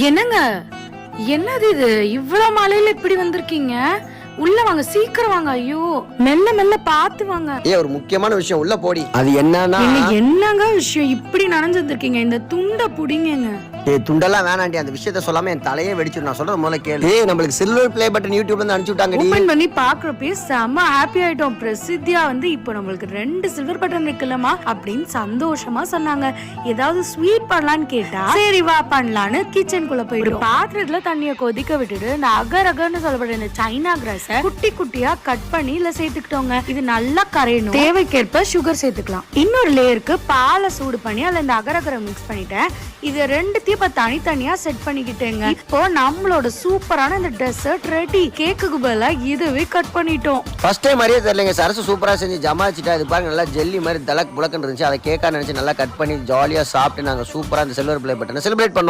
என்னங்க, என்னது இது? இவ்வளவு மழையில இப்படி வந்திருக்கீங்க? உள்ள வாங்க, சீக்கிரம் வாங்க. ஐயோ, மெல்ல மெல்ல பாத்து வாங்க. ஒரு முக்கியமான விஷயம், உள்ள போடி. அது என்னன்னா, என்னங்க விஷயம்? இப்படி நனைஞ்சு வந்திருக்கீங்க, இந்த துண்டை புடிங்கங்க. துண்டெல்லாம் வேணாண்டி, அந்த விஷயத்த சொல்லாம என் தலையே வெடிச்சிடும். நான் சொல்றது முதல்ல கேளு. நம்மளுக்கு சில்வர் ப்ளே பட்டன் யூடியூப்ல இருந்து அனுப்பிச்சு விட்டாங்க. ஓபன் பண்ணி பாக்குறப்பே செம்ம ஹாப்பி ஆயிட்டோம். பிரசித்தியா இப்போ நம்மளுக்கு 2 சில்வர் பட்டன் இருக்குல்லமா அப்படின்னு சந்தோஷமா சொன்னாங்க. ஏதாவது ஸ்வீட் பண்ணலான்னு கேட்டா சரி வா பண்ணலான்னு கிச்சனுக்குள்ள போயிட்டு பாத்திரத்துல தண்ணிய கொதிக்க விட்டுட்டு இந்த அகர் அகர்னு சொல்லப்படுற இந்த சைனா கிராஸ குட்டி குட்டியா கட் பண்ணி இல்ல சேர்த்துக்கிட்டோங்க. இது நல்லா கரையணும். தேவைக்கேற்ப சுகர் சேர்த்துக்கலாம். இன்னொரு லேயருக்கு பாலை சூடு பண்ணி அதுல இந்த அகர் அகரை மிக்ஸ் பண்ணிட்டேன். இது 2 தனித்தனியா செட் பண்ணிக்கிட்டேங்க. இப்போ நம்மளோட சூப்பரான இந்த டெசர்ட் ரெடி. கேக்குக்கு பதிலா இதுவே கட் பண்ணிட்டோம். ஃபர்ஸ்ட் டைம் மாதிரியே தெரியலங்க. சரசு சூப்பரா செஞ்சு ஜமாச்சிட்டா. இது பாருங்க, நல்லா ஜெல்லி மாதிரி தலக் புலக்கன்னு இருந்துச்சு. அதை கேக்கா நினைச்சு நல்லா கட் பண்ணி ஜாலியா சாப்பிட்டு நாங்க சூப்பரா இந்த சில்வர் ப்ளே பட்டனை செலிப்ரேட் பண்ணோம்.